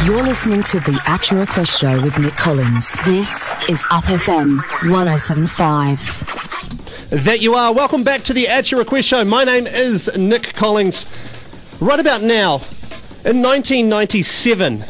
You're listening to the At Your Request Show with Nick Collings. This is Up FM 107.5. That you are. Welcome back to the At Your Request Show. My name is Nick Collings. Right about now, in 1997,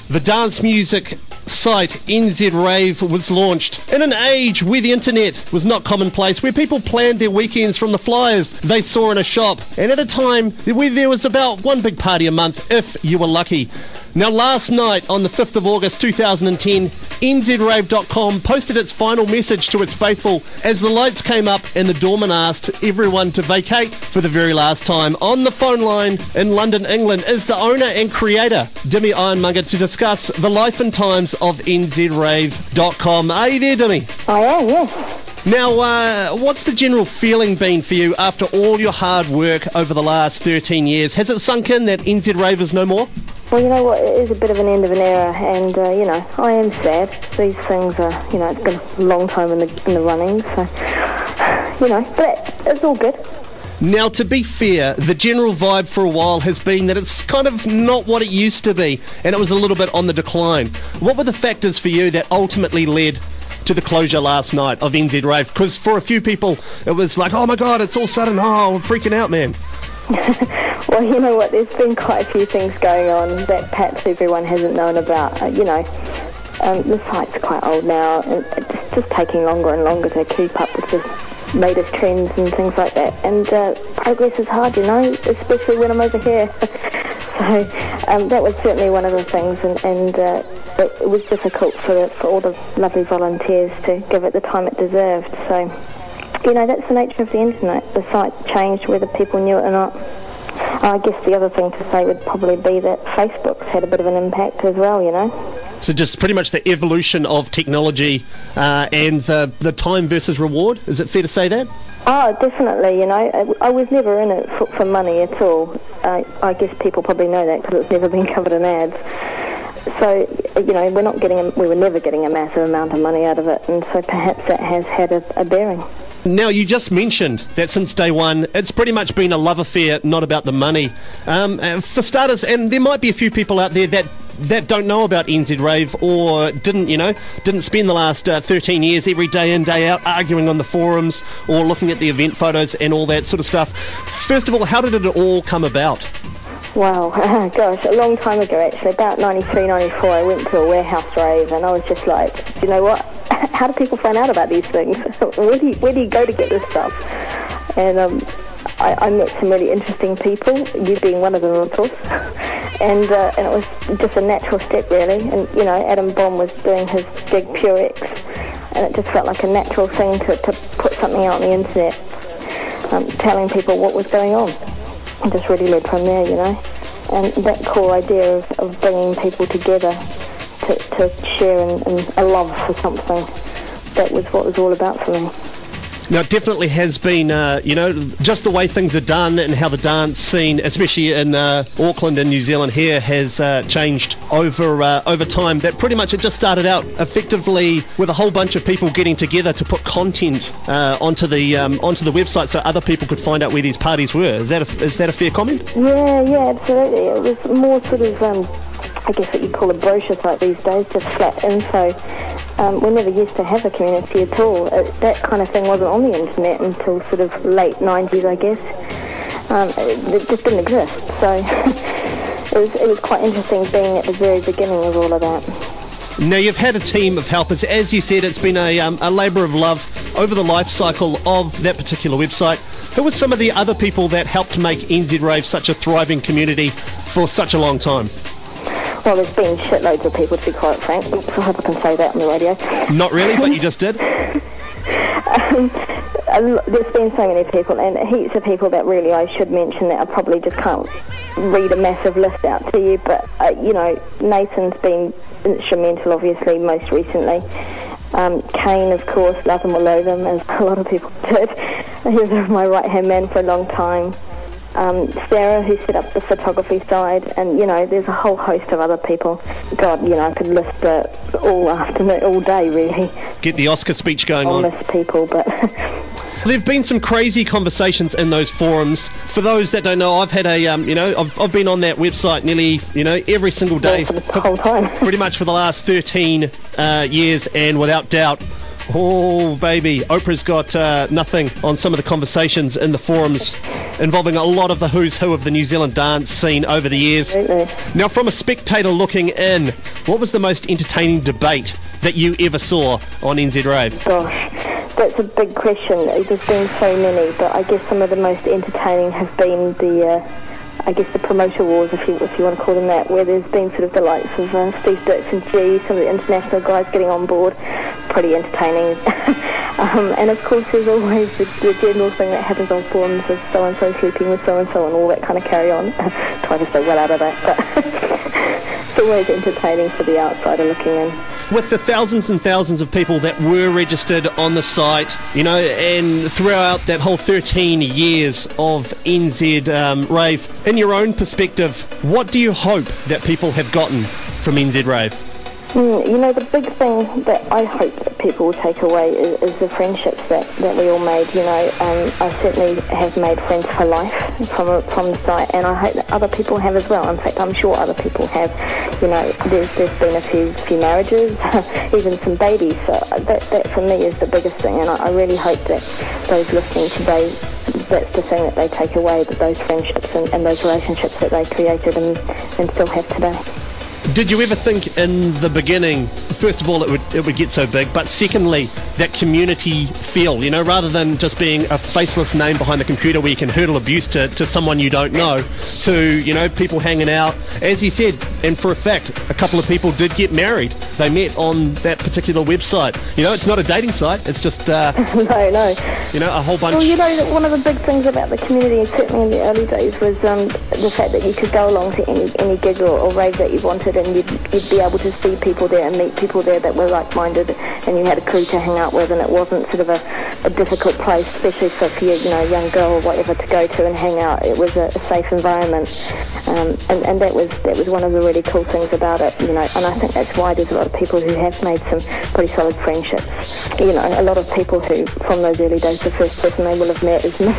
the dance music site nzrave was launched. In an age where the internet was not commonplace, where people planned their weekends from the flyers they saw in a shop, and at a time where there was about one big party a month if you were lucky. Now, last night, on the 5th of August 2010, nzrave.com posted its final message to its faithful as the lights came up and the doorman asked everyone to vacate for the very last time. On the phone line in London, England, is the owner and creator, Dimi Ironmonger, to discuss the life and times of nzrave.com. Are you there, Dimi? I am, yes. Now, what's the general feeling been for you after all your hard work over the last 13 years? Has it sunk in that nzrave is no more? Well, you know what, it is a bit of an end of an era, and, I am sad. These things are, it's been a long time in the running, so, but it's all good. Now, to be fair, the general vibe for a while has been that it's kind of not what it used to be, and it was a little bit on the decline. What were the factors for you that ultimately led to the closure last night of nzrave? Because for a few people, it was like, oh my God, it's all sudden, I'm freaking out, man. Well, you know what, there's been quite a few things going on that perhaps everyone hasn't known about. The site's quite old now, and it's just taking longer and longer to keep up with the latest trends and things like that. And progress is hard, especially when I'm over here. So that was certainly one of the things, and it was difficult for all the lovely volunteers to give it the time it deserved. So, that's the nature of the internet. The site changed whether people knew it or not. I guess the other thing to say would probably be that Facebook's had a bit of an impact as well, So just pretty much the evolution of technology and the time versus reward, is it fair to say that? Oh, definitely, I was never in it for money at all. I guess people probably know that because it's never been covered in ads. So, we were never getting a massive amount of money out of it, and so perhaps that has had a bearing. Now, you just mentioned that since day one, it's pretty much been a love affair, not about the money. For starters, and there might be a few people out there that don't know about nzrave or didn't spend the last 13 years every day in, day out arguing on the forums or looking at the event photos and all that sort of stuff. First of all, how did it all come about? Wow, gosh, a long time ago actually, about 93, 94, I went to a warehouse rave and I was just like, you know what, how do people find out about these things? Where do you go to get this stuff? And I met some really interesting people, you being one of them, of course, and it was just a natural step really, and Adam Bomb was doing his gig Purex, and it just felt like a natural thing to put something out on the internet, telling people what was going on. It just really led from there, and that core idea of bringing people together to share in a love for something, that was what it was all about for me. Now, it definitely has been, just the way things are done and how the dance scene, especially in Auckland and New Zealand here, has changed over time. That pretty much it just started out effectively with a whole bunch of people getting together to put content onto the website so other people could find out where these parties were. Is that a fair comment? Yeah, absolutely. It was more sort of, I guess what you call a brochure site these days, just flat info. We never used to have a community at all. That kind of thing wasn't on the internet until sort of late 90s, I guess. It just didn't exist. So it was quite interesting being at the very beginning of all of that. Now, you've had a team of helpers. As you said, it's been a labour of love over the life cycle of that particular website. Who were some of the other people that helped make nzrave such a thriving community for such a long time? Well, there's been shitloads of people, to be quite frank. Oops, I hope I can say that on the radio. Not really, but you just did. There's been so many people, and heaps of people that really I should mention that I probably just can't read a massive list out to you. But, Nathan's been instrumental, obviously, most recently. Kane, of course, love him or loathe him, as a lot of people did. He was my right-hand man for a long time. Sarah, who set up the photography side, and there's a whole host of other people. God, I could list all afternoon, all day really. Get the Oscar speech going on. I'll miss people, but There've been some crazy conversations in those forums. For those that don't know, I've had I've been on that website nearly, every single day. For the whole time. Pretty much for the last 13 years, and without doubt, oh baby, Oprah's got nothing on some of the conversations in the forums involving a lot of the who's who of the New Zealand dance scene over the years. Absolutely. Now, from a spectator looking in, what was the most entertaining debate that you ever saw on NZrave? Gosh, that's a big question. There's been so many, but I guess some of the most entertaining have been the promoter wars, if you want to call them that, where there's been sort of the likes of Steve Dix and G, some of the international guys getting on board. Pretty entertaining. And of course there's always the general thing that happens on forums of so-and-so sleeping with so-and-so and all that kind of carry on. Try to stay well out of that, but it's always entertaining for the outsider looking in. With the thousands and thousands of people that were registered on the site, and throughout that whole 13 years of NZ Rave, in your own perspective, what do you hope that people have gotten from NZ Rave? The big thing that I hope that people will take away is the friendships that we all made. I certainly have made friends for life from the site, and I hope that other people have as well. In fact, I'm sure other people have. There's been a few marriages, even some babies. So that for me is the biggest thing, and I really hope that those listening today, that's the thing that they take away, that those friendships and those relationships that they created and still have today. Did you ever think in the beginning, first of all, it would get so big, but secondly, that community feel, rather than just being a faceless name behind the computer where you can hurl abuse to someone you don't know, to, people hanging out. As you said, and for a fact, a couple of people did get married. They met on that particular website. It's not a dating site, it's just, no. A whole bunch. Well, one of the big things about the community, certainly in the early days, was the fact that you could go along to any gig or rave that you wanted, and you'd be able to see people there and meet people there that were like-minded, and you had a crew to hang out with, and it wasn't sort of a difficult place, especially for you, a young girl or whatever, to go to and hang out. It was a safe environment, and that was one of the really cool things about it, and I think that's why there's a lot of people who have made some pretty solid friendships. A lot of people who, from those early days, the first person they will have met is me.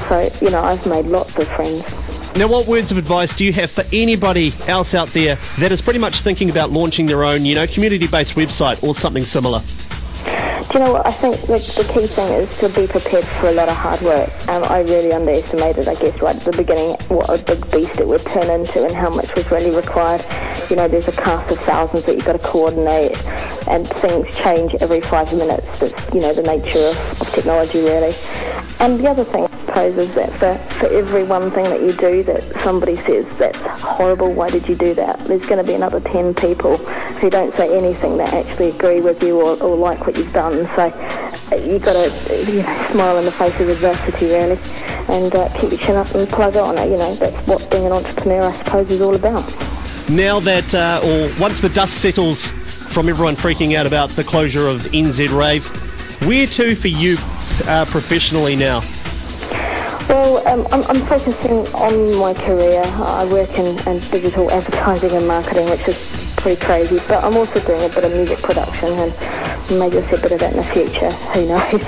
So, I've made lots of friends. Now, what words of advice do you have for anybody else out there that is pretty much thinking about launching their own, community-based website or something similar? Do you know what? I think the key thing is to be prepared for a lot of hard work. I really underestimated, I guess, right at the beginning, what a big beast it would turn into and how much was really required. There's a cast of thousands that you've got to coordinate, and things change every 5 minutes. That's, the nature of technology, really. And the other thing, I suppose, is that for every one thing that you do that somebody says, that's horrible, why did you do that? There's going to be another 10 people who don't say anything that actually agree with you or like what you've done. So you've got to, smile in the face of adversity, really, and keep your chin up and plug on. That's what being an entrepreneur, I suppose, is all about. Now that, or once the dust settles from everyone freaking out about the closure of NZ Rave, where to for you professionally now? Well, I'm focusing on my career. I work in digital advertising and marketing, which is pretty crazy, but I'm also doing a bit of music production, and maybe I'll see a bit of that in the future, who knows.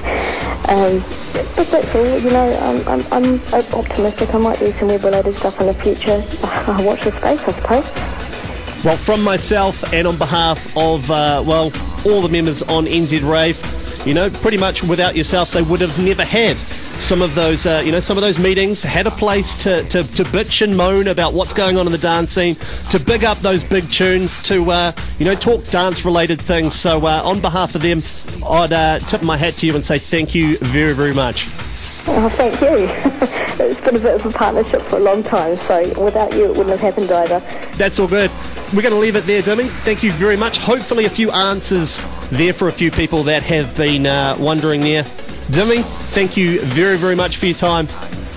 But that's all, I'm optimistic. I might do some web-related stuff in the future. I'll watch the space, I suppose. Well, from myself and on behalf of, all the members on NZ Rave, pretty much without yourself, they would have never had some of those, some of those meetings, had a place to bitch and moan about what's going on in the dance scene, to big up those big tunes, to, talk dance-related things. So on behalf of them, I'd tip my hat to you and say thank you very, very much. Oh, thank you. It's been a bit of a partnership for a long time, so without you it wouldn't have happened either. That's all good. We're going to leave it there, Dimi. Thank you very much. Hopefully a few answers there for a few people that have been wondering there. Dimi, thank you very, very much for your time.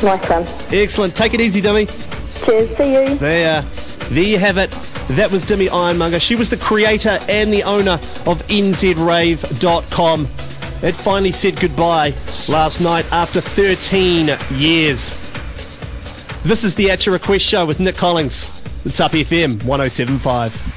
Nice one. Excellent. Take it easy, Dimi. Cheers. See you. There you have it. That was Dimi Ironmonger. She was the creator and the owner of nzrave.com. It finally said goodbye last night after 13 years. This is the At Your Request Show with Nick Collings. It's Up FM 107.5.